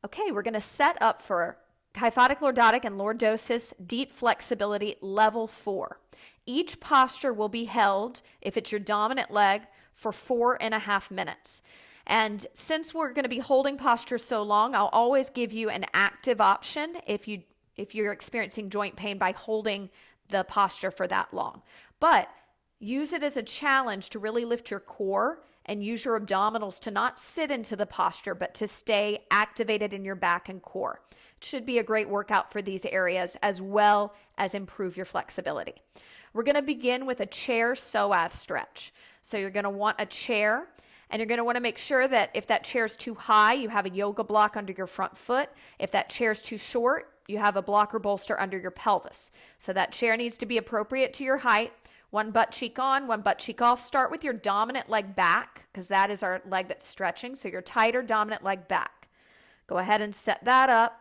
Okay, we're going to set up for Kyphotic, Lordotic, and Lordosis deep flexibility level 4. Each posture will be held, if it's your dominant leg, for 4.5 minutes. And since we're going to be holding posture so long, I'll always give you an active option if you're experiencing joint pain by holding the posture for that long. But use it as a challenge to really lift your core and use your abdominals to not sit into the posture, but to stay activated in your back and core. It should be a great workout for these areas as well as improve your flexibility. We're going to begin with a chair psoas stretch. So you're going to want a chair, and you're going to want to make sure that if that chair is too high, you have a yoga block under your front foot. If that chair is too short, you have a block or bolster under your pelvis. So that chair needs to be appropriate to your height. One butt cheek on, one butt cheek off. Start with your dominant leg back, because that is our leg that's stretching. So your tighter dominant leg back. Go ahead and set that up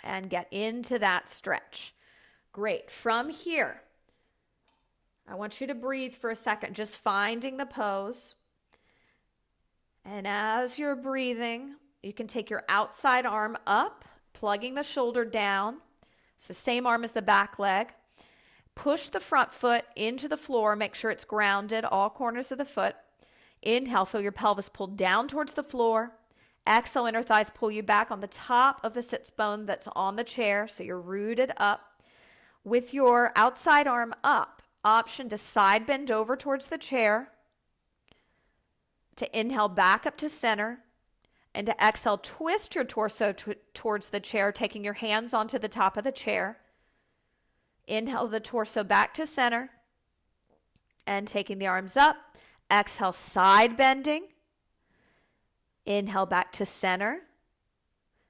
and get into that stretch. Great. From here, I want you to breathe for a second, just finding the pose. And as you're breathing, you can take your outside arm up, plugging the shoulder down. So same arm as the back leg. Push the front foot into the floor. Make sure it's grounded, all corners of the foot. Inhale, feel your pelvis pull down towards the floor. Exhale, inner thighs pull you back on the top of the sits bone that's on the chair, so you're rooted up. With your outside arm up, option to side bend over towards the chair, to inhale back up to center, and to exhale, twist your torso towards the chair, taking your hands onto the top of the chair. Inhale the torso back to center and taking the arms up. Exhale, side bending. Inhale back to center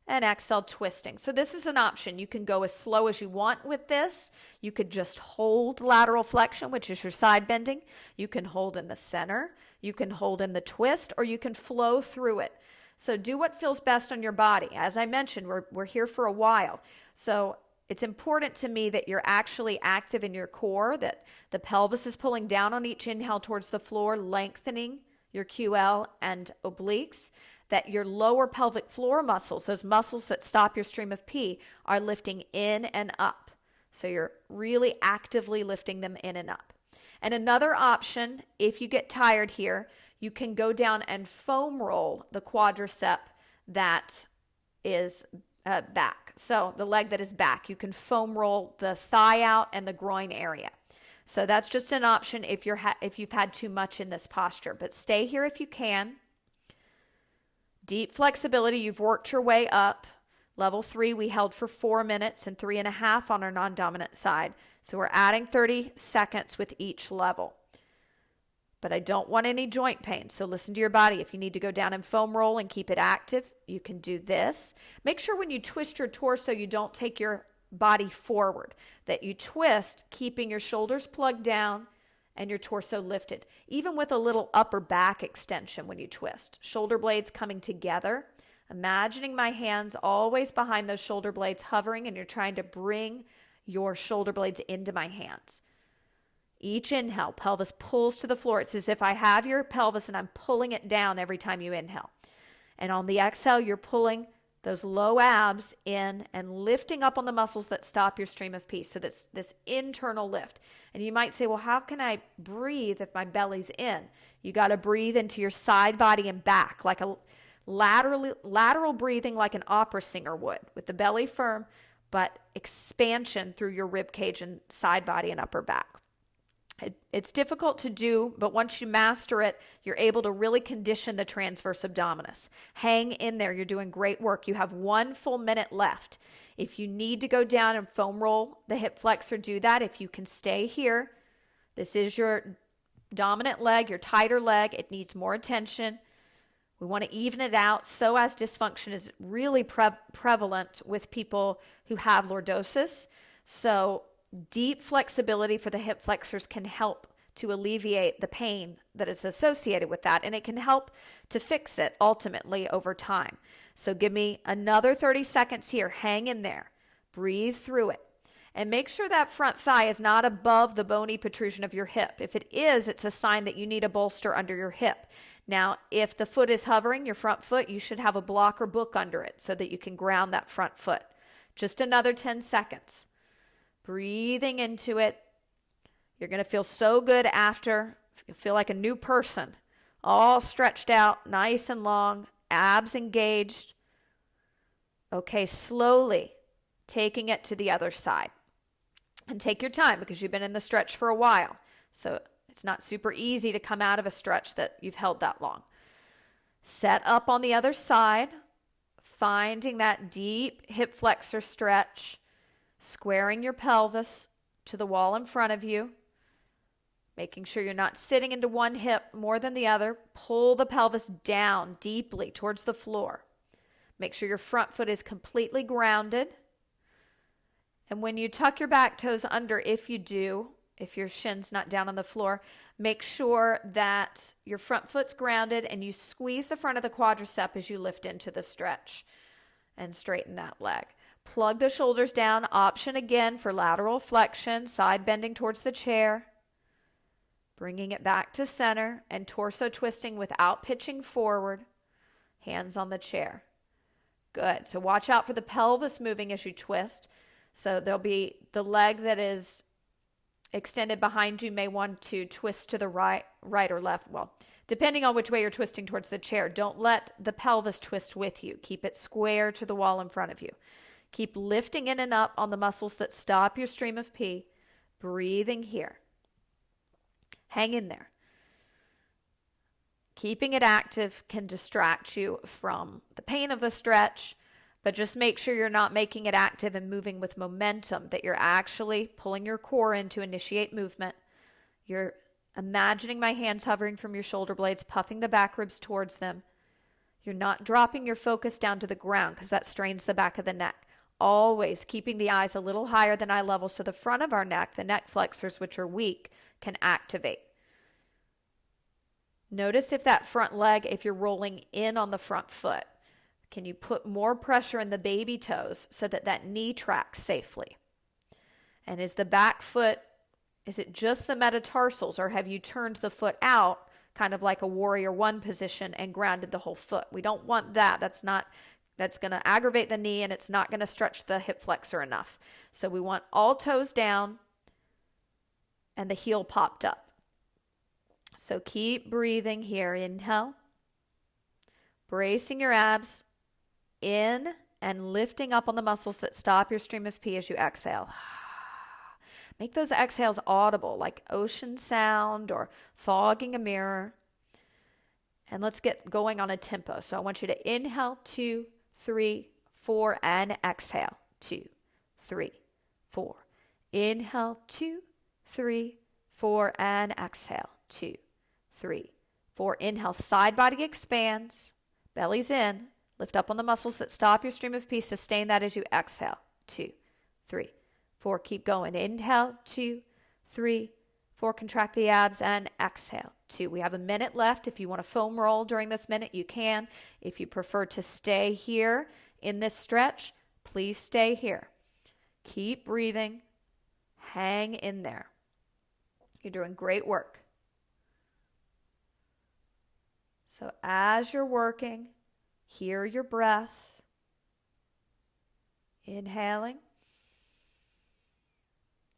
and exhale, twisting. So this is an option. You can go as slow as you want with this. You could just hold lateral flexion, which is your side bending. You can hold in the center. You can hold in the twist, or you can flow through it. So do what feels best on your body. As I mentioned, we're here for a while. So it's important to me that you're actually active in your core, that the pelvis is pulling down on each inhale towards the floor, lengthening your QL and obliques, that your lower pelvic floor muscles, those muscles that stop your stream of pee, are lifting in and up. So you're really actively lifting them in and up. And another option, if you get tired here, you can go down and foam roll the quadricep that is back. So the leg that is back, you can foam roll the thigh out and the groin area. So that's just an option if you've had too much in this posture. But stay here if you can. Deep flexibility, you've worked your way up. Level 3, we held for 4 minutes and 3.5 on our non-dominant side. So we're adding 30 seconds with each level. But I don't want any joint pain. So listen to your body. If you need to go down and foam roll and keep it active, you can do this. Make sure when you twist your torso, you don't take your body forward, that you twist, keeping your shoulders plugged down and your torso lifted, even with a little upper back extension when you twist. Shoulder blades coming together, imagining my hands always behind those shoulder blades hovering, and you're trying to bring your shoulder blades into my hands. Each inhale, pelvis pulls to the floor. It's as if I have your pelvis and I'm pulling it down every time you inhale. And on the exhale, you're pulling those low abs in and lifting up on the muscles that stop your stream of pee. So this internal lift. And you might say, well, how can I breathe if my belly's in? You got to breathe into your side body and back, like a lateral breathing, like an opera singer would, with the belly firm, but expansion through your rib cage and side body and upper back. It's difficult to do, but once you master it, you're able to really condition the transverse abdominis. Hang in there. You're doing great work. You have 1 full minute left. If you need to go down and foam roll the hip flexor, do that. If you can stay here, this is your dominant leg, your tighter leg. It needs more attention. We want to even it out. Psoas dysfunction is really prevalent with people who have lordosis. So deep flexibility for the hip flexors can help to alleviate the pain that is associated with that, and it can help to fix it ultimately over time. So give me another 30 seconds here. Hang in there. Breathe through it. And make sure that front thigh is not above the bony protrusion of your hip. If it is, it's a sign that you need a bolster under your hip. Now, if the foot is hovering, your front foot, you should have a block or book under it so that you can ground that front foot. Just another 10 seconds. Breathing into it. You're going to feel so good after. You'll feel like a new person. All stretched out, nice and long, abs engaged. Okay, slowly taking it to the other side. And take your time because you've been in the stretch for a while. So it's not super easy to come out of a stretch that you've held that long. Set up on the other side, finding that deep hip flexor stretch, squaring your pelvis to the wall in front of you, making sure you're not sitting into one hip more than the other. Pull the pelvis down deeply towards the floor. Make sure your front foot is completely grounded. And when you tuck your back toes under, if your shin's not down on the floor, make sure that your front foot's grounded and you squeeze the front of the quadricep as you lift into the stretch and straighten that leg. Plug the shoulders down. Option again for lateral flexion, side bending towards the chair. Bringing it back to center and torso twisting without pitching forward. Hands on the chair. Good. So watch out for the pelvis moving as you twist. So there'll be the leg that is extended behind you may want to twist to the right or left. Well, depending on which way you're twisting towards the chair. Don't let the pelvis twist with you. Keep it square to the wall in front of you. Keep lifting in and up on the muscles that stop your stream of pee. Breathing here. Hang in there. Keeping it active can distract you from the pain of the stretch, but just make sure you're not making it active and moving with momentum, that you're actually pulling your core in to initiate movement. You're imagining my hands hovering from your shoulder blades, puffing the back ribs towards them. You're not dropping your focus down to the ground because that strains the back of the neck. Always keeping the eyes a little higher than eye level so the front of our neck, the neck flexors, which are weak, can activate. Notice if that front leg, if you're rolling in on the front foot, can you put more pressure in the baby toes so that that knee tracks safely? And is the back foot, is it just the metatarsals, or have you turned the foot out kind of like a warrior one position and grounded the whole foot? We don't want that. That's going to aggravate the knee and it's not going to stretch the hip flexor enough. So we want all toes down and the heel popped up. So keep breathing here. Inhale. Bracing your abs in and lifting up on the muscles that stop your stream of pee as you exhale. Make those exhales audible, like ocean sound or fogging a mirror. And let's get going on a tempo. So I want you to inhale, 2, 3, 4, and exhale, 2, 3, 4. Inhale, 2, 3, 4, and exhale, 2, 3, 4. Inhale, side body expands, belly's in. Lift up on the muscles that stop your stream of pee. Sustain that as you exhale. 2, 3, 4. Keep going. Inhale. 2, 3, 4. Contract the abs and exhale. 2. We have a minute left. If you want to foam roll during this minute, you can. If you prefer to stay here in this stretch, please stay here. Keep breathing. Hang in there. You're doing great work. So as you're working, hear your breath. Inhaling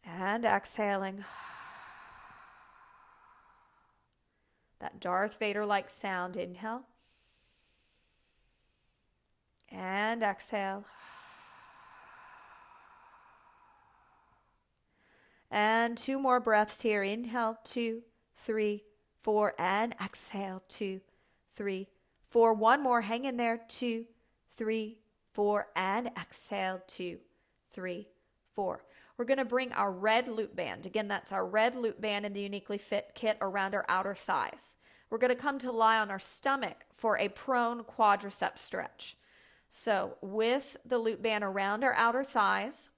and exhaling. That Darth Vader-like sound. Inhale and exhale. And 2 more breaths here. Inhale, 2, 3, 4, and exhale, 2, 3, 4. 1 more. Hang in there. 2, 3, 4, and exhale, 2, 3, 4. We're going to bring our red loop band. Again, that's our red loop band in the YouniquelyFit kit around our outer thighs. We're going to come to lie on our stomach for a prone quadricep stretch. So with the loop band around our outer thighs,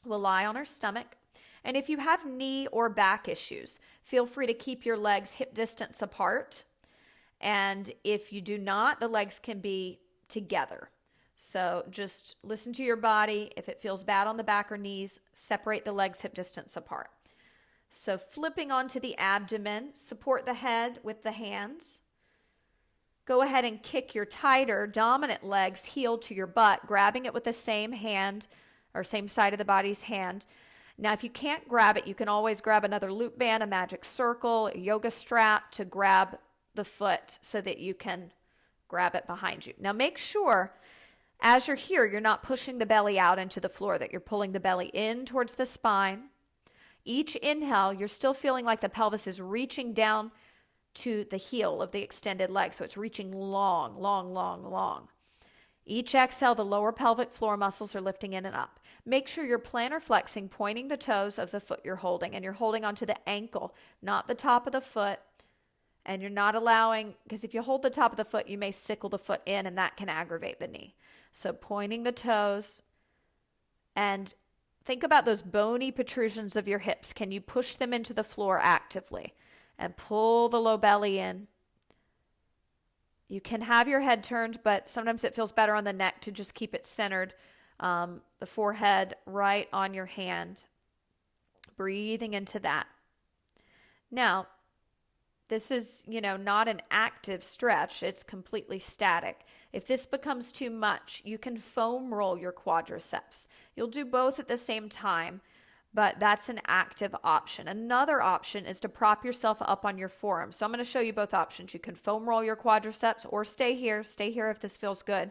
we'll lie on our stomach. And if you have knee or back issues, feel free to keep your legs hip distance apart. And if you do not, the legs can be together. So just listen to your body. If it feels bad on the back or knees, separate the legs hip distance apart. So flipping onto the abdomen, support the head with the hands. go ahead and kick your tighter dominant leg's heel to your butt, grabbing it with the same hand or same side of the body's hand. Now, if you can't grab it, you can always grab another loop band, a magic circle, a yoga strap to grab the foot so that you can grab it behind you. Now, make sure as you're here, you're not pushing the belly out into the floor, that you're pulling the belly in towards the spine. Each inhale, you're still feeling like the pelvis is reaching down to the heel of the extended leg. So it's reaching long, long, long, long. Each exhale, the lower pelvic floor muscles are lifting in and up. Make sure you're plantar flexing, pointing the toes of the foot you're holding, and you're holding onto the ankle, not the top of the foot. And you're not allowing, because if you hold the top of the foot, you may sickle the foot in, and that can aggravate the knee. So pointing the toes, and think about those bony protrusions of your hips. Can you push them into the floor actively? And pull the low belly in. You can have your head turned, but sometimes it feels better on the neck to just keep it centered, the forehead right on your hand. Breathing into that. Now, this is, not an active stretch. It's completely static. If this becomes too much, you can foam roll your quadriceps. You'll do both at the same time, but that's an active option. Another option is to prop yourself up on your forearm. So I'm going to show you both options. You can foam roll your quadriceps or stay here if this feels good.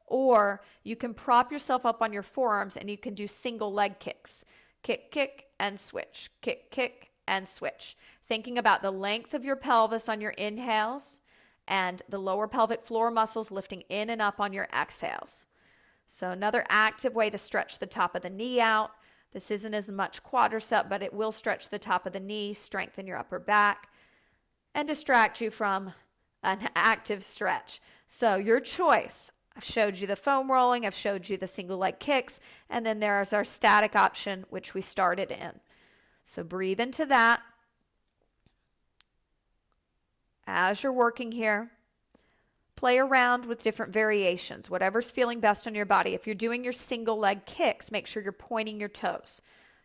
Or you can prop yourself up on your forearms and you can do single leg kicks. Kick, kick, and switch. Kick, kick, and switch. Thinking about the length of your pelvis on your inhales and the lower pelvic floor muscles lifting in and up on your exhales. So another active way to stretch the top of the knee out. This isn't as much quadricep, but it will stretch the top of the knee, strengthen your upper back, and distract you from an active stretch. So your choice. I've showed you the foam rolling, I've showed you the single leg kicks, and then there's our static option, which we started in. So breathe into that. As you're working here, play around with different variations, whatever's feeling best on your body. If you're doing your single leg kicks, make sure you're pointing your toes,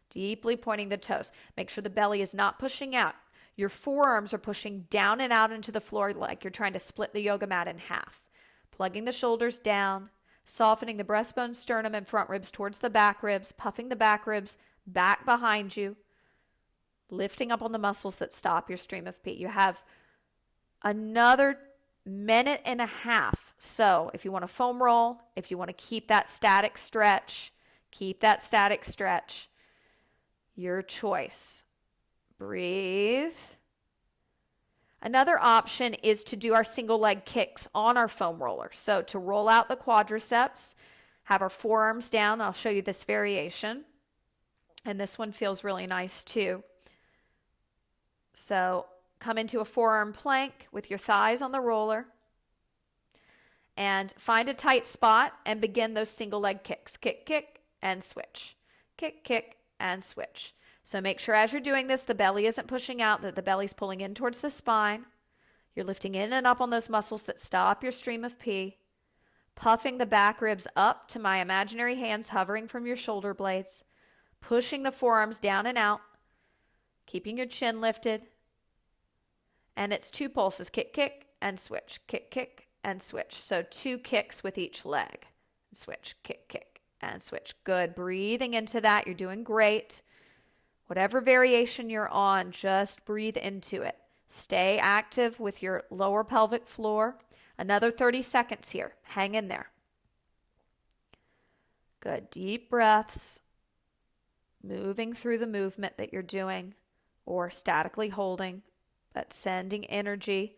deeply pointing the toes. Make sure the belly is not pushing out. Your forearms are pushing down and out into the floor like you're trying to split the yoga mat in half. Plugging the shoulders down, softening the breastbone, sternum, and front ribs towards the back ribs, puffing the back ribs back behind you, lifting up on the muscles that stop your stream of pee. You have another minute and a half. So if you want to foam roll, if you want to keep that static stretch, your choice. Breathe. Another option is to do our single leg kicks on our foam roller. So to roll out the quadriceps, have our forearms down. I'll show you this variation. And this one feels really nice too. So come into a forearm plank with your thighs on the roller and find a tight spot and begin those single leg kicks. Kick, kick, and switch. Kick, kick, and switch. So make sure as you're doing this, the belly isn't pushing out, that the belly's pulling in towards the spine. You're lifting in and up on those muscles that stop your stream of pee. Puffing the back ribs up to my imaginary hands hovering from your shoulder blades. Pushing the forearms down and out. Keeping your chin lifted. And it's 2 pulses, kick, kick, and switch, kick, kick, and switch. So 2 kicks with each leg. Switch, kick, kick, and switch. Good. Breathing into that. You're doing great. Whatever variation you're on, just breathe into it. Stay active with your lower pelvic floor. Another 30 seconds here. Hang in there. Good. Deep breaths. Moving through the movement that you're doing or statically holding, but sending energy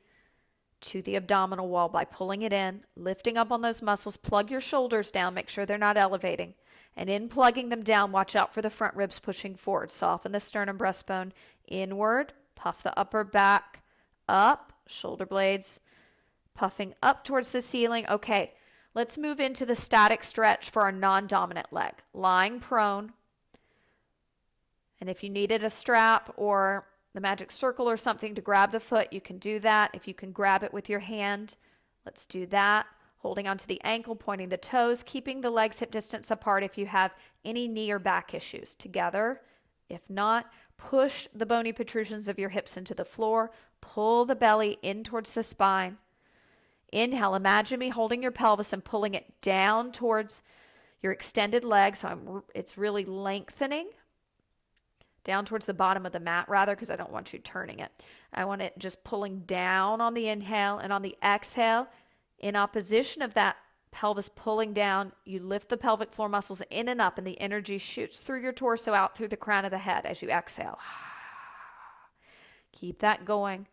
to the abdominal wall by pulling it in, lifting up on those muscles. Plug your shoulders down. Make sure they're not elevating. And in plugging them down, watch out for the front ribs pushing forward. Soften the sternum breastbone inward. Puff the upper back up. Shoulder blades puffing up towards the ceiling. Okay, let's move into the static stretch for our non-dominant leg. Lying prone. And if you needed a strap or the magic circle or something to grab the foot, you can do that. If you can grab it with your hand, let's do that. Holding onto the ankle, pointing the toes, keeping the legs hip distance apart if you have any knee or back issues. Together. If not, push the bony protrusions of your hips into the floor. Pull the belly in towards the spine. Inhale, imagine me holding your pelvis and pulling it down towards your extended leg. So it's really lengthening down towards the bottom of the mat, rather, because I don't want you turning it. I want it just pulling down on the inhale, and on the exhale, in opposition of that pelvis pulling down, you lift the pelvic floor muscles in and up, and the energy shoots through your torso out through the crown of the head as you exhale. Keep that going.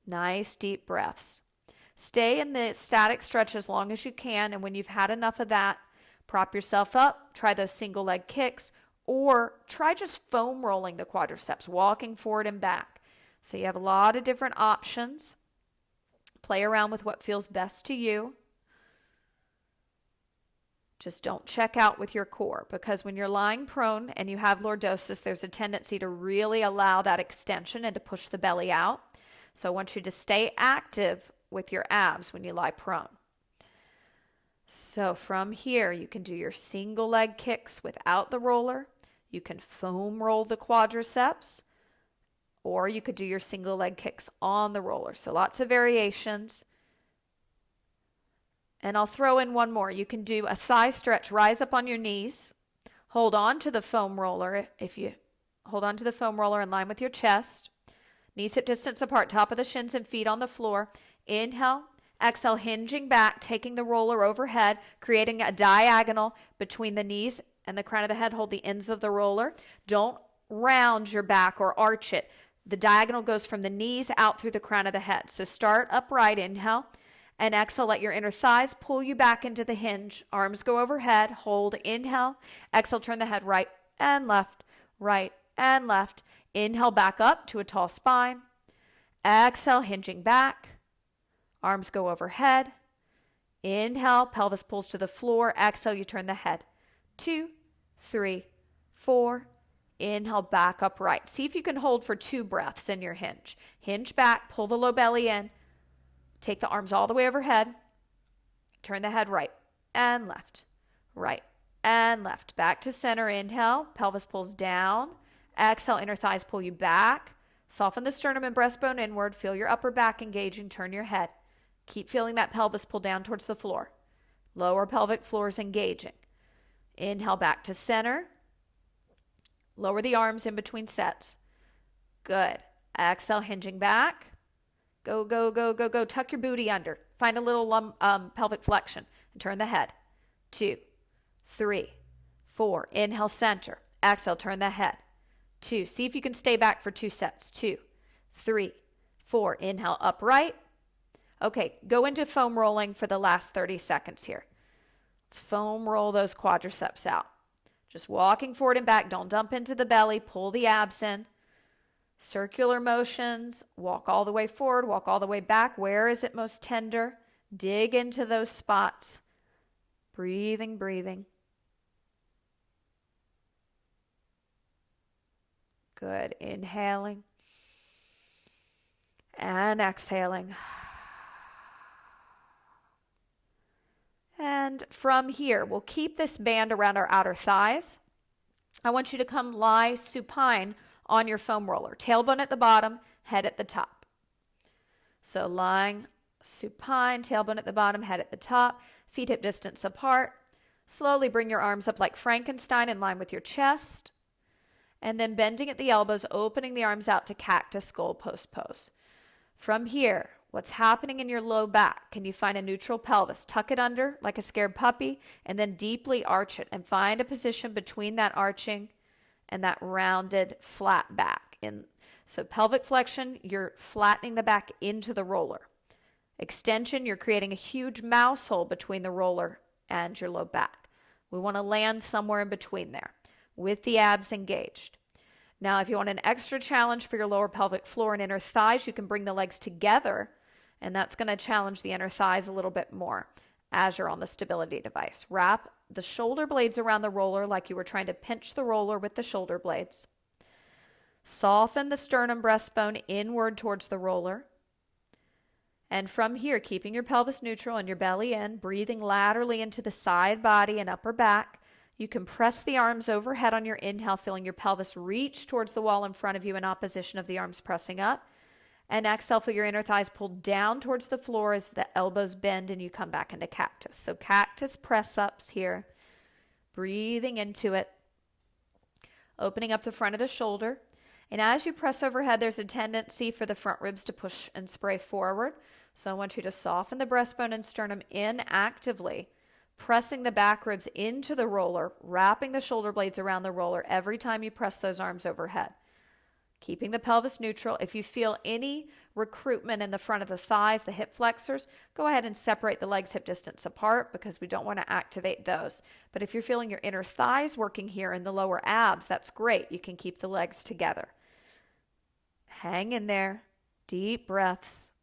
Nice deep breaths. Stay in the static stretch as long as you can, and when you've had enough of that, prop yourself up, try those single leg kicks, or try just foam rolling the quadriceps, walking forward and back. So you have a lot of different options. Play around with what feels best to you. Just don't check out with your core, because when you're lying prone and you have lordosis, there's a tendency to really allow that extension and to push the belly out. So I want you to stay active with your abs when you lie prone. So from here, you can do your single leg kicks without the roller. You can foam roll the quadriceps, or you could do your single leg kicks on the roller. So lots of variations. And I'll throw in one more. You can do a thigh stretch, rise up on your knees, hold on to the foam roller. If you hold on to the foam roller in line with your chest, knees hip distance apart, top of the shins and feet on the floor. Inhale, exhale, hinging back, taking the roller overhead, creating a diagonal between the knees and the crown of the head. Hold the ends of the roller. Don't round your back or arch it. The diagonal goes from the knees out through the crown of the head. So start upright, inhale, and exhale. Let your inner thighs pull you back into the hinge. Arms go overhead. Hold, inhale. Exhale, turn the head right and left, right and left. Inhale, back up to a tall spine. Exhale, hinging back. Arms go overhead. Inhale, pelvis pulls to the floor. Exhale, you turn the head. 2, 3, 4. Inhale, back upright. See if you can hold for 2 breaths in your hinge. Hinge back, pull the low belly in. Take the arms all the way overhead. Turn the head right and left, right and left. Back to center. Inhale, pelvis pulls down. Exhale, inner thighs pull you back. Soften the sternum and breastbone inward. Feel your upper back engaging. Turn your head. Keep feeling that pelvis pull down towards the floor. Lower pelvic floor is engaging. Inhale, back to center. Lower the arms in between sets. Good. Exhale, hinging back. Go, go, go, go, go. Tuck your booty under. Find a little pelvic flexion and turn the head. 2, 3, 4. Inhale, center. Exhale, turn the head. 2. See if you can stay back for 2 sets. 2, 3, 4. Inhale, upright. Okay, go into foam rolling for the last 30 seconds here. Let's foam roll those quadriceps out. Just walking forward and back. Don't dump into the belly. Pull the abs in. Circular motions. Walk all the way forward. Walk all the way back. Where is it most tender? Dig into those spots. Breathing, breathing. Good. Inhaling. And exhaling. And from here, we'll keep this band around our outer thighs. I want you to come lie supine on your foam roller. Tailbone at the bottom, head at the top. So lying supine, tailbone at the bottom, head at the top, feet hip distance apart. Slowly bring your arms up like Frankenstein in line with your chest. And then bending at the elbows, opening the arms out to cactus goalpost pose. From here, what's happening in your low back? Can you find a neutral pelvis? Tuck it under like a scared puppy and then deeply arch it and find a position between that arching and that rounded flat back. So pelvic flexion, you're flattening the back into the roller. Extension, you're creating a huge mouse hole between the roller and your low back. We want to land somewhere in between there with the abs engaged. Now, if you want an extra challenge for your lower pelvic floor and inner thighs, you can bring the legs together, and that's going to challenge the inner thighs a little bit more as you're on the stability device. Wrap the shoulder blades around the roller like you were trying to pinch the roller with the shoulder blades. Soften the sternum breastbone inward towards the roller. And from here, keeping your pelvis neutral and your belly in, breathing laterally into the side body and upper back. You can press the arms overhead on your inhale, feeling your pelvis reach towards the wall in front of you in opposition of the arms pressing up. And exhale, feel your inner thighs pull down towards the floor as the elbows bend and you come back into cactus. So cactus press ups here. Breathing into it. Opening up the front of the shoulder. And as you press overhead, there's a tendency for the front ribs to push and spray forward. So I want you to soften the breastbone and sternum in actively, pressing the back ribs into the roller, wrapping the shoulder blades around the roller every time you press those arms overhead. Keeping the pelvis neutral. If you feel any recruitment in the front of the thighs, the hip flexors, go ahead and separate the legs hip distance apart because we don't want to activate those. But if you're feeling your inner thighs working here in the lower abs, that's great. You can keep the legs together. Hang in there. Deep breaths.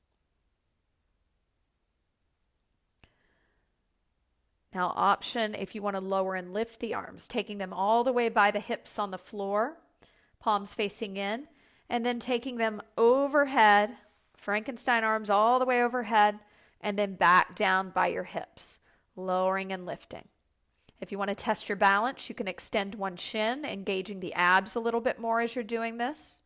Now, option if you want to lower and lift the arms, taking them all the way by the hips on the floor, palms facing in, and then taking them overhead, Frankenstein arms all the way overhead, and then back down by your hips, lowering and lifting. If you want to test your balance, you can extend one shin, engaging the abs a little bit more as you're doing this.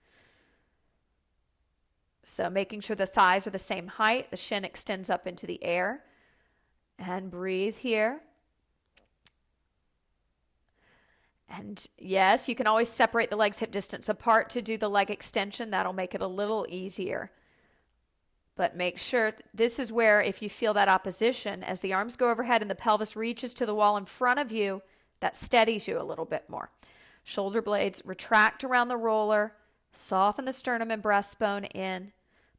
So making sure the thighs are the same height, the shin extends up into the air. And breathe here. And yes, you can always separate the legs hip distance apart to do the leg extension. That'll make it a little easier. But make sure, this is where if you feel that opposition, as the arms go overhead and the pelvis reaches to the wall in front of you, that steadies you a little bit more. Shoulder blades retract around the roller, soften the sternum and breastbone in.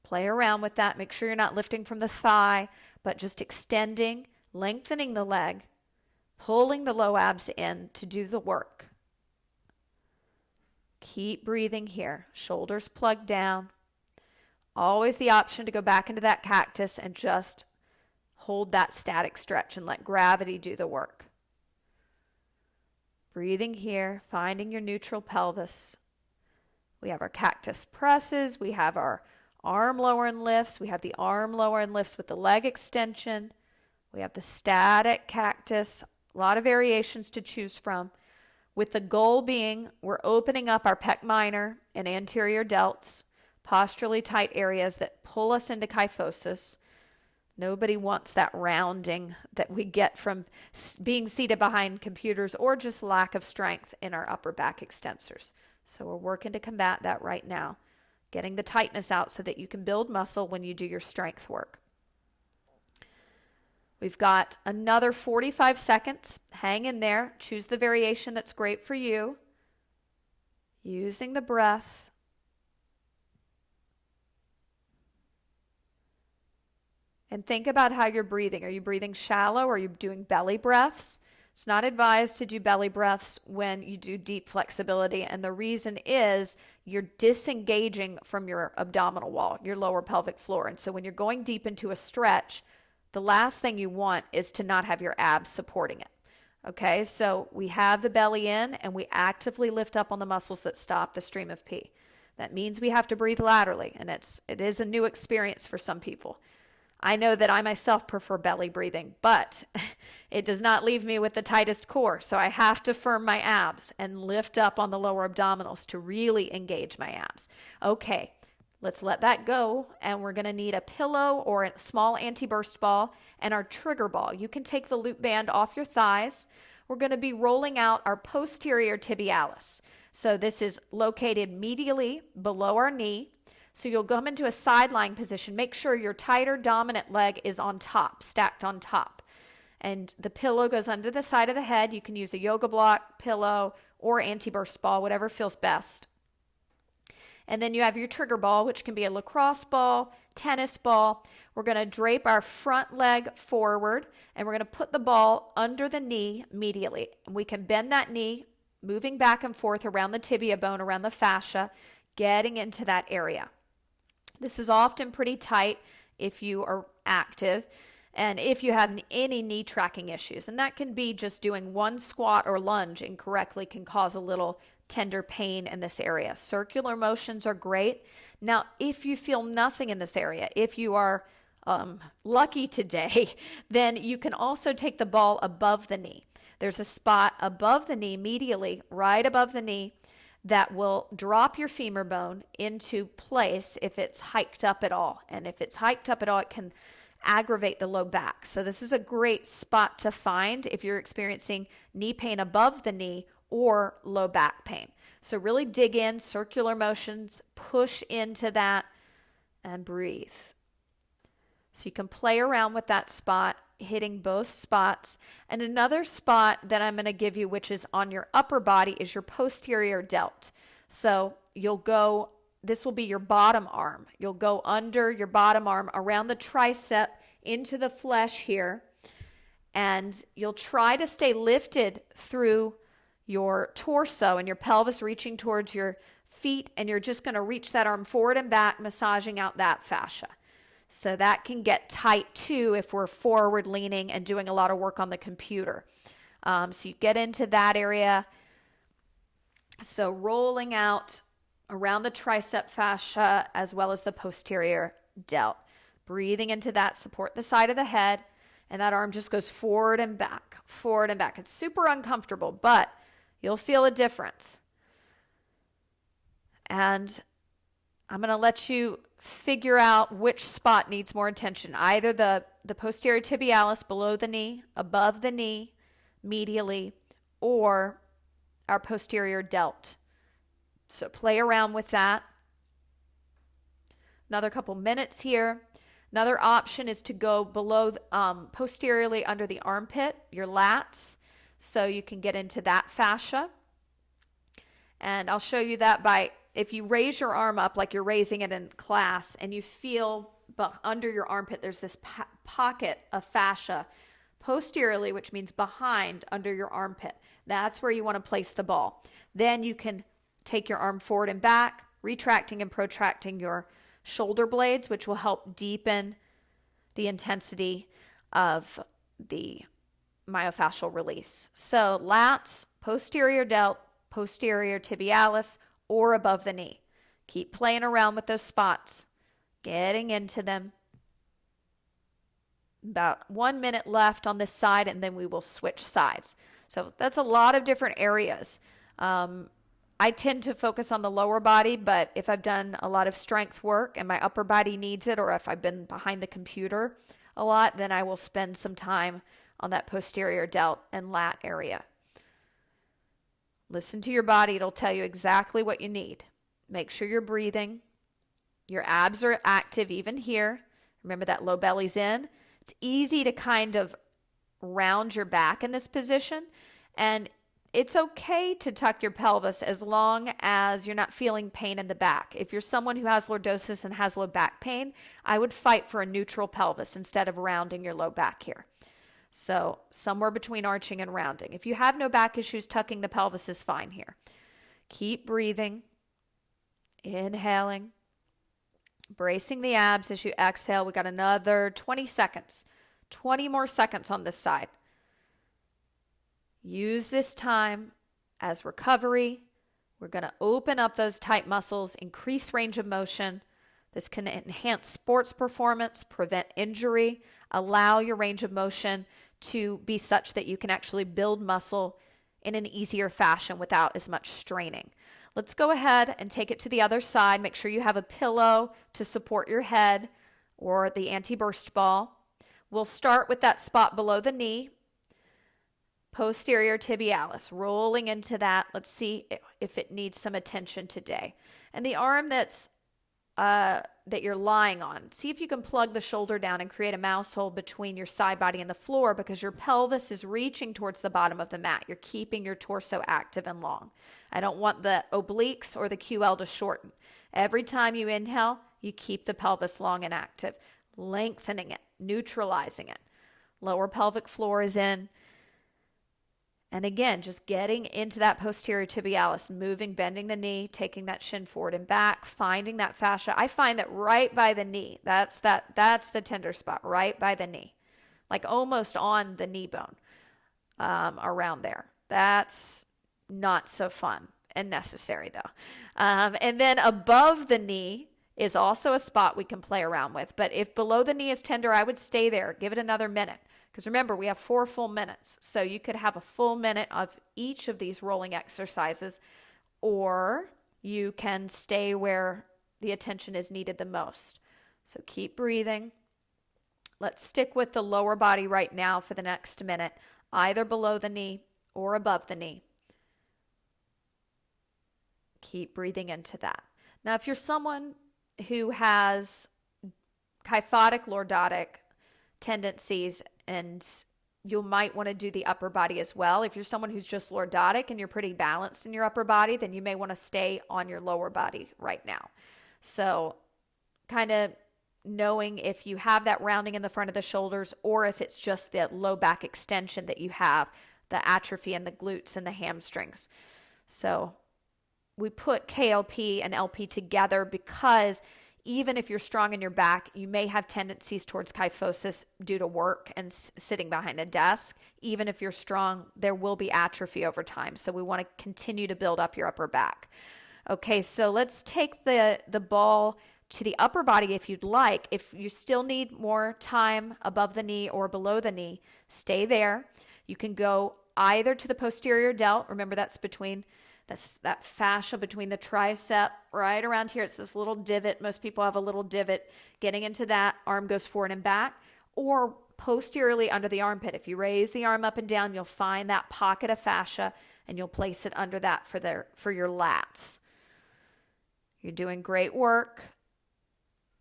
Play around with that. Make sure you're not lifting from the thigh, but just extending, lengthening the leg, pulling the low abs in to do the work. Keep breathing here. Shoulders plugged down. Always the option to go back into that cactus and just hold that static stretch and let gravity do the work. Breathing here, finding your neutral pelvis. We have our cactus presses. We have our arm lower and lifts. We have the arm lower and lifts with the leg extension. We have the static cactus. A lot of variations to choose from. With the goal being we're opening up our pec minor and anterior delts, posturally tight areas that pull us into kyphosis. Nobody wants that rounding that we get from being seated behind computers or just lack of strength in our upper back extensors. So we're working to combat that right now. Getting the tightness out so that you can build muscle when you do your strength work. We've got another 45 seconds. Hang in there. Choose the variation that's great for you. Using the breath. And think about how you're breathing. Are you breathing shallow? Are you doing belly breaths? It's not advised to do belly breaths when you do deep flexibility, and the reason is you're disengaging from your abdominal wall, your lower pelvic floor. And so when you're going deep into a stretch, the last thing you want is to not have your abs supporting it. Okay, so we have the belly in and we actively lift up on the muscles that stop the stream of pee. That means we have to breathe laterally, and it is a new experience for some people. I know that I myself prefer belly breathing, but it does not leave me with the tightest core. So I have to firm my abs and lift up on the lower abdominals to really engage my abs. Okay, let's let that go. And we're going to need a pillow or a small anti-burst ball and our trigger ball. You can take the loop band off your thighs. We're going to be rolling out our posterior tibialis. So this is located medially below our knee. So you'll come into a side lying position. Make sure your tighter dominant leg is on top, stacked on top. And the pillow goes under the side of the head. You can use a yoga block, pillow, or anti-burst ball, whatever feels best. And then you have your trigger ball, which can be a lacrosse ball, tennis ball. We're going to drape our front leg forward, and we're going to put the ball under the knee medially. And we can bend that knee, moving back and forth around the tibia bone, around the fascia, getting into that area. This is often pretty tight if you are active and if you have any knee tracking issues. And that can be just doing one squat or lunge incorrectly can cause a little tender pain in this area. Circular motions are great. Now, if you feel nothing in this area, if you are lucky today, then you can also take the ball above the knee. There's a spot above the knee, medially, right above the knee, that will drop your femur bone into place if it's hiked up at all. And if it's hiked up at all, it can aggravate the low back. So this is a great spot to find if you're experiencing knee pain above the knee or low back pain. So really dig in, circular motions, push into that, and breathe. So you can play around with that spot, hitting both spots. And another spot that I'm going to give you, which is on your upper body, is your posterior delt. So this will be your bottom arm. You'll go under your bottom arm, around the tricep, into the flesh here. And you'll try to stay lifted through your torso and your pelvis reaching towards your feet. And you're just going to reach that arm forward and back, massaging out that fascia. So that can get tight too if we're forward leaning and doing a lot of work on the computer. So you get into that area. So rolling out around the tricep fascia as well as the posterior delt. Breathing into that, support the side of the head, and that arm just goes forward and back, forward and back. It's super uncomfortable, but you'll feel a difference. And I'm going to let you figure out which spot needs more attention. Either the posterior tibialis below the knee, above the knee, medially, or our posterior delt. So play around with that. Another couple minutes here. Another option is to go below, posteriorly under the armpit, your lats, so you can get into that fascia. And I'll show you that by, if you raise your arm up like you're raising it in class and you feel under your armpit, there's this pocket of fascia posteriorly, which means behind under your armpit. That's where you want to place the ball. Then you can take your arm forward and back, retracting and protracting your shoulder blades, which will help deepen the intensity of the myofascial release. So lats, posterior delt, posterior tibialis, or above the knee. Keep playing around with those spots, getting into them. About 1 minute left on this side, and then we will switch sides. So that's a lot of different areas. I tend to focus on the lower body, but if I've done a lot of strength work and my upper body needs it, or if I've been behind the computer a lot, then I will spend some time on that posterior delt and lat area. Listen to your body. It'll tell you exactly what you need. Make sure you're breathing. Your abs are active even here. Remember that low belly's in. It's easy to kind of round your back in this position, and it's okay to tuck your pelvis as long as you're not feeling pain in the back. If you're someone who has lordosis and has low back pain, I would fight for a neutral pelvis instead of rounding your low back here. So somewhere between arching and rounding. If you have no back issues, tucking the pelvis is fine here. Keep breathing, inhaling, bracing the abs as you exhale. We got another 20 seconds, 20 more seconds on this side. Use this time as recovery. We're going to open up those tight muscles, increase range of motion. This can enhance sports performance, prevent injury, allow your range of motion to be such that you can actually build muscle in an easier fashion without as much straining. Let's go ahead and take it to the other side. Make sure you have a pillow to support your head or the anti-burst ball. We'll start with that spot below the knee. Posterior tibialis, rolling into that. Let's see if it needs some attention today. And the arm that you're lying on, see if you can plug the shoulder down and create a mouse hole between your side body and the floor, because your pelvis is reaching towards the bottom of the mat. You're keeping your torso active and long. I don't want the obliques or the QL to shorten. Every time you inhale, you keep the pelvis long and active, lengthening it, neutralizing it. Lower pelvic floor is in. And again, just getting into that posterior tibialis, moving, bending the knee, taking that shin forward and back, finding that fascia. I find that right by the knee, that's the tender spot, right by the knee, like almost on the knee bone, around there. That's not so fun and necessary though. And then above the knee is also a spot we can play around with. But if below the knee is tender, I would stay there. Give it another minute. Because remember, we have 4 full minutes. So you could have a full minute of each of these rolling exercises or you can stay where the attention is needed the most. So keep breathing. Let's stick with the lower body right now for the next minute, either below the knee or above the knee. Keep breathing into that. Now, if you're someone who has kyphotic lordotic tendencies, and you might want to do the upper body as well. If you're someone who's just lordotic and you're pretty balanced in your upper body, then you may want to stay on your lower body right now. So kind of knowing if you have that rounding in the front of the shoulders, or if it's just the low back extension that you have, the atrophy in the glutes and the hamstrings. So we put KLP and LP together because even if you're strong in your back, you may have tendencies towards kyphosis due to work and sitting behind a desk. Even if you're strong, there will be atrophy over time. So we want to continue to build up your upper back. Okay, so let's take the ball to the upper body if you'd like. If you still need more time above the knee or below the knee, stay there. You can go either to the posterior delt. Remember, that's that fascia between the tricep right around here. It's this little divot. Most people have a little divot. Getting into that, arm goes forward and back, or posteriorly under the armpit. If you raise the arm up and down, you'll find that pocket of fascia, and you'll place it under that for your lats. You're doing great work.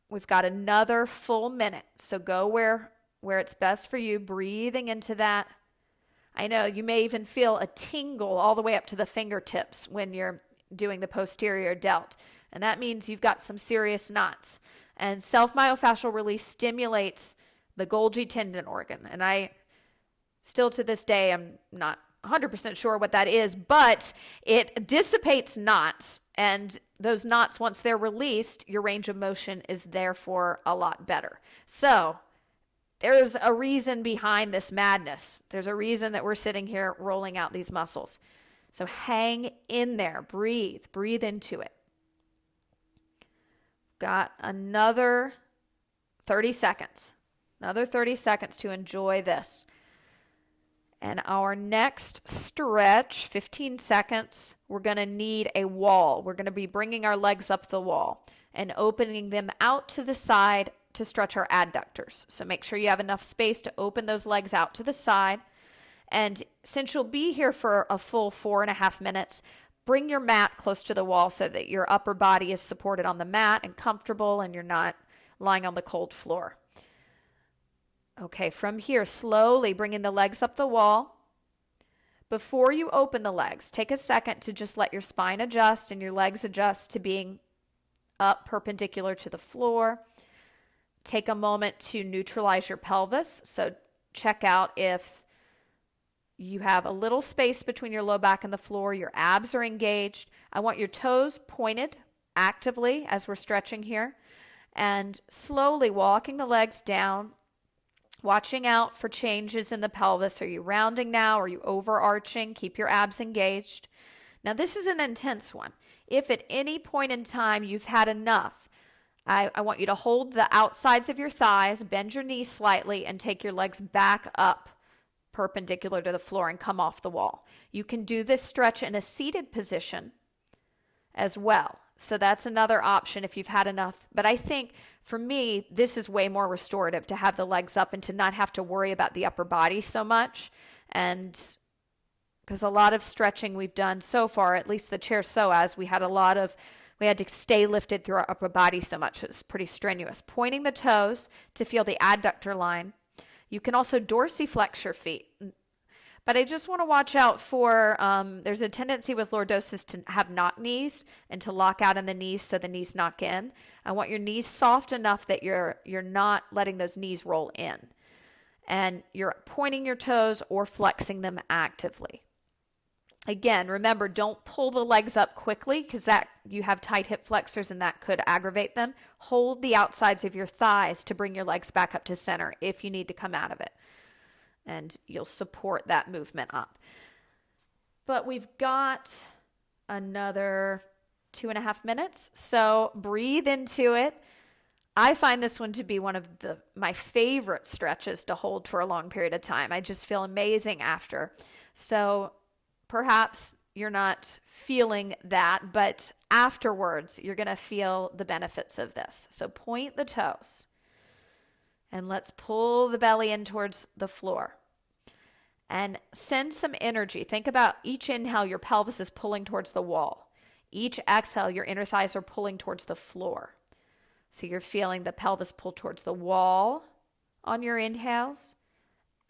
We've got another full minute, so go where it's best for you, breathing into that. I know you may even feel a tingle all the way up to the fingertips when you're doing the posterior delt, and that means you've got some serious knots. And self-myofascial release stimulates the Golgi tendon organ, and I still to this day I'm not 100% sure what that is, but it dissipates knots, and those knots, once they're released, your range of motion is therefore a lot better. So there's a reason behind this madness. There's a reason that we're sitting here rolling out these muscles. So hang in there, breathe into it. Got another 30 seconds. Another 30 seconds to enjoy this. And our next stretch, 15 seconds, we're going to need a wall. We're going to be bringing our legs up the wall and opening them out to the side to stretch our adductors. So make sure you have enough space to open those legs out to the side. And since you'll be here for a full 4.5 minutes, bring your mat close to the wall so that your upper body is supported on the mat and comfortable, and you're not lying on the cold floor. Okay, from here, slowly bringing the legs up the wall. Before you open the legs, take a second to just let your spine adjust and your legs adjust to being up perpendicular to the floor. Take a moment to neutralize your pelvis. So check out if you have a little space between your low back and the floor, your abs are engaged. I want your toes pointed actively as we're stretching here, and slowly walking the legs down. Watching out for changes in the pelvis. Are you rounding now? Are you overarching? Keep your abs engaged. Now, this is an intense one. If at any point in time you've had enough, I want you to hold the outsides of your thighs, bend your knees slightly, and take your legs back up perpendicular to the floor and come off the wall. You can do this stretch in a seated position as well. So that's another option if you've had enough. But I think for me, this is way more restorative to have the legs up and to not have to worry about the upper body so much. And because a lot of stretching we've done so far, at least the chair psoas, we had to stay lifted through our upper body so much. It was pretty strenuous. Pointing the toes to feel the adductor line. You can also dorsiflex your feet. But I just want to watch out for, there's a tendency with lordosis to have knock knees and to lock out in the knees so the knees knock in. I want your knees soft enough that you're not letting those knees roll in. And you're pointing your toes or flexing them actively. Again, remember, don't pull the legs up quickly because that you have tight hip flexors and that could aggravate them. Hold the outsides of your thighs to bring your legs back up to center if you need to come out of it. And you'll support that movement up. But we've got another 2.5 minutes, so breathe into it. I find this one to be one of my favorite stretches to hold for a long period of time. I just feel amazing after. So perhaps you're not feeling that, but afterwards, you're going to feel the benefits of this. So point the toes and let's pull the belly in towards the floor and send some energy. Think about each inhale, your pelvis is pulling towards the wall. Each exhale, your inner thighs are pulling towards the floor. So you're feeling the pelvis pull towards the wall on your inhales.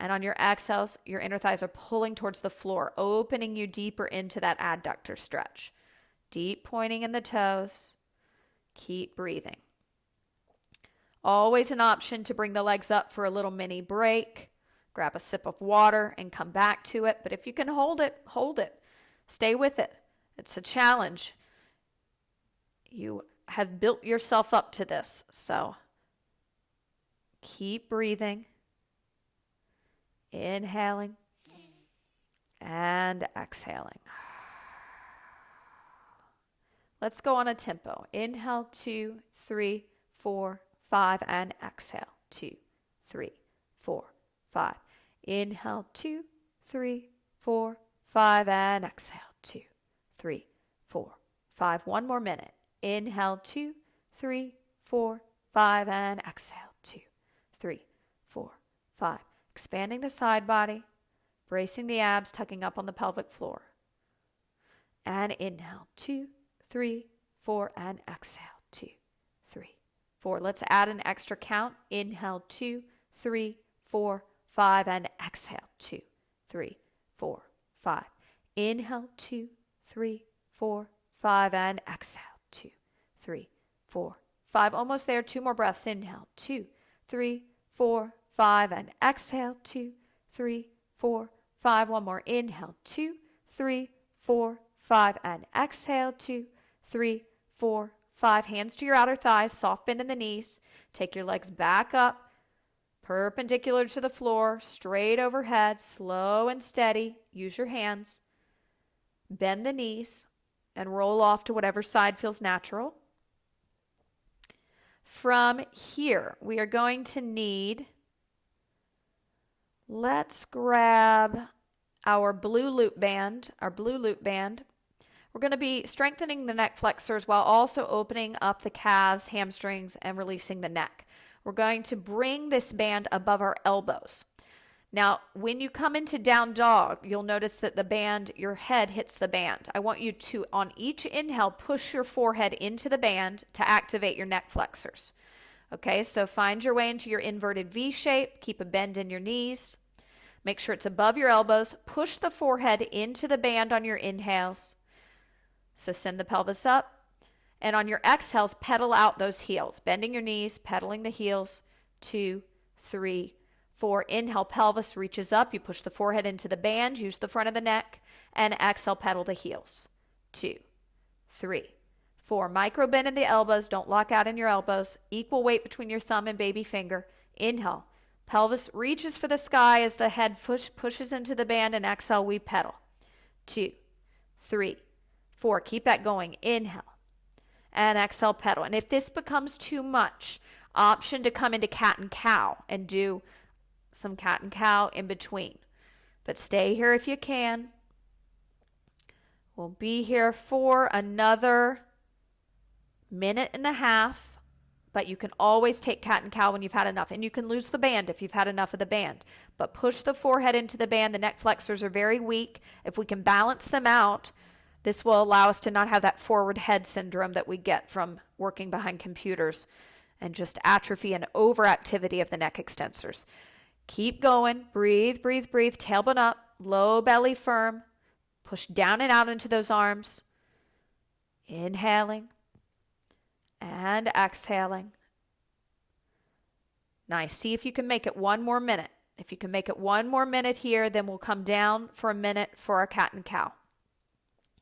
And on your exhales, your inner thighs are pulling towards the floor, opening you deeper into that adductor stretch. Deep pointing in the toes. Keep breathing. Always an option to bring the legs up for a little mini break. Grab a sip of water and come back to it. But if you can hold it, hold it. Stay with it. It's a challenge. You have built yourself up to this. So keep breathing. Inhaling and exhaling. Let's go on a tempo. Inhale, 2, 3, 4, 5, and exhale. 2, 3, 4, 5. Inhale, 2, 3, 4, 5, and exhale. 2, 3, 4, 5. One more minute. Inhale, 2, 3, 4, 5, and exhale. 2, 3, 4, 5. Expanding the side body, bracing the abs, tucking up on the pelvic floor. And inhale, 2, 3, 4, and exhale, 2, 3, 4. Let's add an extra count. Inhale, 2, 3, 4, 5, and exhale, 2, 3, 4, 5. Inhale, 2, 3, 4, 5, and exhale, 2, 3, 4, 5. Almost there. 2 more breaths. Inhale, 2, 3, 4, 5, and exhale, 2, 3, 4, 5. One more. Inhale, 2, 3, 4, 5, and exhale, 2, 3, 4, 5. Hands to your outer thighs, soft bend in the knees. Take your legs back up, perpendicular to the floor, straight overhead, slow and steady. Use your hands. Bend the knees and roll off to whatever side feels natural. From here, we are going to need, let's grab our blue loop band. We're going to be strengthening the neck flexors while also opening up the calves, hamstrings, and releasing the neck. We're going to bring this band above our elbows. Now, when you come into down dog, you'll notice that the band, your head hits the band. I want you to, on each inhale, push your forehead into the band to activate your neck flexors. Okay, so find your way into your inverted V shape. Keep a bend in your knees. Make sure it's above your elbows. Push the forehead into the band on your inhales. So send the pelvis up. And on your exhales, pedal out those heels. Bending your knees, pedaling the heels. 2, 3, 4. Inhale, pelvis reaches up. You push the forehead into the band. Use the front of the neck. And exhale, pedal the heels. 2, 3, 4. Micro bend in the elbows. Don't lock out in your elbows. Equal weight between your thumb and baby finger. Inhale. Pelvis reaches for the sky as the head pushes into the band, and exhale, we pedal. 2, 3, 4. Keep that going. Inhale. And exhale, pedal. And if this becomes too much, option to come into cat and cow and do some cat and cow in between. But stay here if you can. We'll be here for another minute and a half, but you can always take cat and cow when you've had enough. And you can lose the band if you've had enough of the band. But push the forehead into the band. The neck flexors are very weak. If we can balance them out, this will allow us to not have that forward head syndrome that we get from working behind computers and just atrophy and overactivity of the neck extensors. Keep going. Breathe, breathe, breathe. Tailbone up. Low belly firm. Push down and out into those arms. Inhaling and exhaling. Nice. See if you can make it one more minute. If you can make it one more minute here, then we'll come down for a minute for our cat and cow.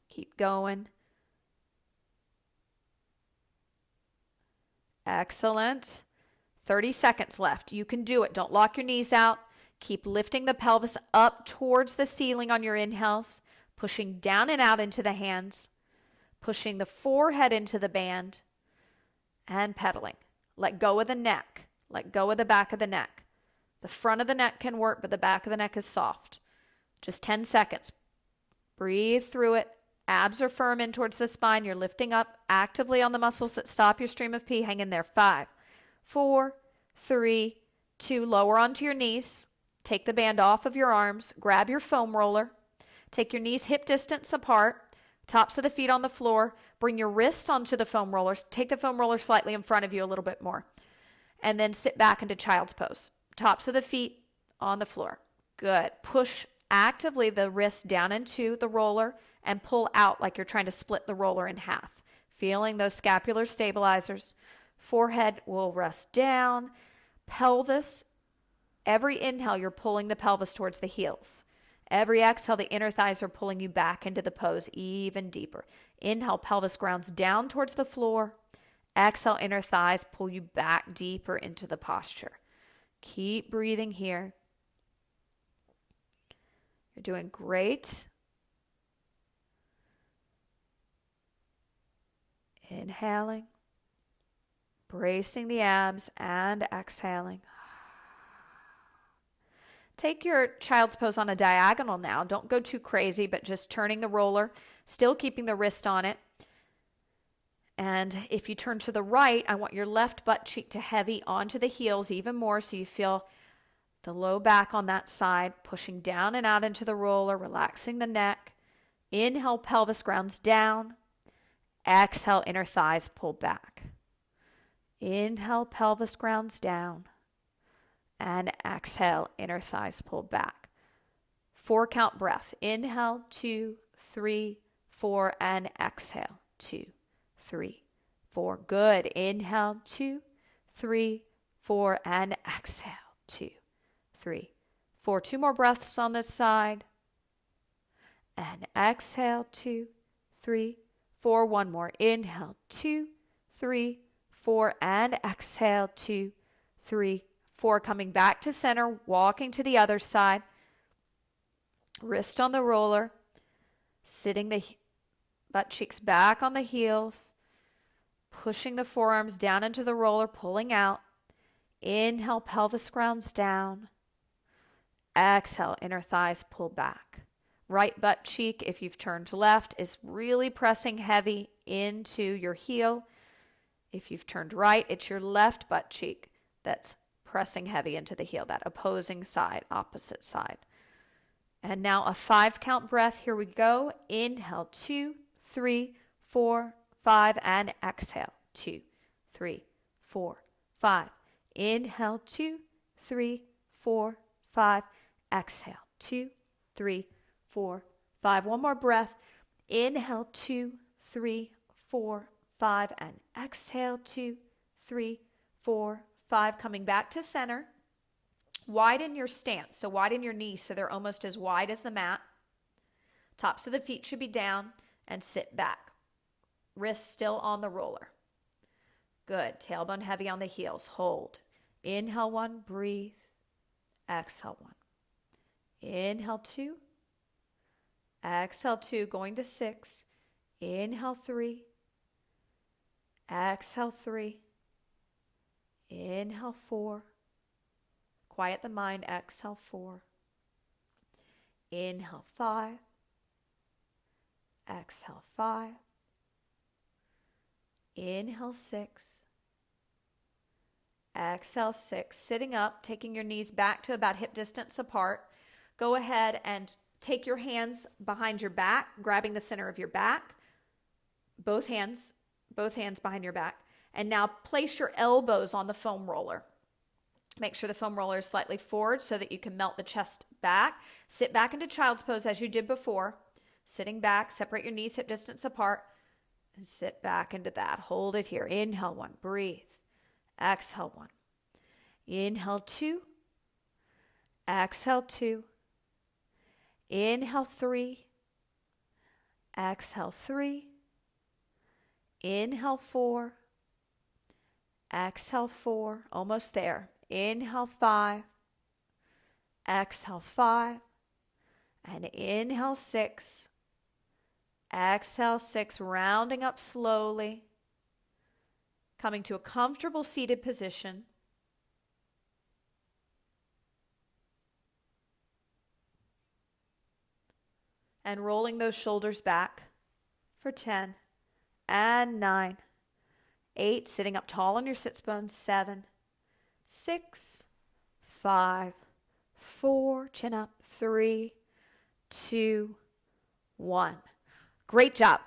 Keep going. Excellent. 30 seconds left. You can do it. Don't lock your knees out. Keep lifting the pelvis up towards the ceiling on your inhales, pushing down and out into the hands, pushing the forehead into the band, and pedaling. Let go of the neck. Let go of the back of the neck. The front of the neck can work, but the back of the neck is soft. Just 10 seconds. Breathe through it. Abs are firm in towards the spine. You're lifting up actively on the muscles that stop your stream of pee. Hang in there. 5, 4, 3, 2. Lower onto your knees. Take the band off of your arms. Grab your foam roller. Take your knees hip distance apart. Tops of the feet on the floor. Bring your wrist onto the foam rollers. Take the foam roller slightly in front of you a little bit more. And then sit back into child's pose. Tops of the feet on the floor. Good. Push actively the wrist down into the roller and pull out like you're trying to split the roller in half. Feeling those scapular stabilizers. Forehead will rest down. Pelvis. Every inhale, you're pulling the pelvis towards the heels. Every exhale, the inner thighs are pulling you back into the pose even deeper. Inhale, pelvis grounds down towards the floor. Exhale, inner thighs pull you back deeper into the posture. Keep breathing here. You're doing great. Inhaling, bracing the abs, and exhaling. Take your child's pose on a diagonal now. Don't go too crazy, but just turning the roller, still keeping the wrist on it. And if you turn to the right, I want your left butt cheek to heavy onto the heels even more so you feel the low back on that side, pushing down and out into the roller, relaxing the neck. Inhale, pelvis grounds down. Exhale, inner thighs pull back. Inhale, pelvis grounds down. And exhale, inner thighs pull back. 4 count breath. Inhale, 2, 3, 4, and exhale, 2, 3, 4. Good. Inhale, 2, 3, 4, and exhale, 2, 3, 4. 2 more breaths on this side. And exhale, 2, 3, 4. 1 more. Inhale, 2, 3, 4, and exhale, 2, 3, 4. Coming back to center, walking to the other side. Wrist on the roller. Sitting the butt cheeks back on the heels. Pushing the forearms down into the roller, pulling out. Inhale, pelvis grounds down. Exhale, inner thighs pull back. Right butt cheek, if you've turned to left, is really pressing heavy into your heel. If you've turned right, it's your left butt cheek that's pressing heavy into the heel, that opposing side, opposite side. And now a 5 count breath. Here we go. Inhale, 2, 3, 4, 5, and exhale, 2, 3, 4, 5. Inhale, 2, 3, 4, 5. Exhale, 2, 3, 4, 5. 1 more breath. Inhale, 2, 3, 4, 5, and exhale, 2, 3, 4, 5. Coming back to center. Widen your stance. So widen your knees so they're almost as wide as the mat. Tops of the feet should be down, and sit back. Wrists still on the roller. Good. Tailbone heavy on the heels. Hold. Inhale 1, breathe. Exhale 1. Inhale 2. Exhale 2, going to 6. Inhale 3. Exhale 3. Inhale 4. Quiet the mind. Exhale 4. Inhale 5. Exhale 5. Inhale 6. Exhale 6. Sitting up, taking your knees back to about hip distance apart. Go ahead and take your hands behind your back, grabbing the center of your back. Both hands behind your back. And now place your elbows on the foam roller. Make sure the foam roller is slightly forward so that you can melt the chest back. Sit back into child's pose as you did before. Sitting back, separate your knees hip distance apart, and sit back into that. Hold it here. Inhale 1, breathe. Exhale 1. Inhale 2. Exhale 2. Inhale 3. Exhale 3. Inhale 4. Exhale 4. Almost there. Inhale 5. Exhale 5. And inhale 6. Exhale 6. Rounding up slowly. Coming to a comfortable seated position. and rolling those shoulders back for 10 and 9, 8, sitting up tall on your sits bones, 7, 6, 5, 4, chin up, 3, 2, 1. Great job.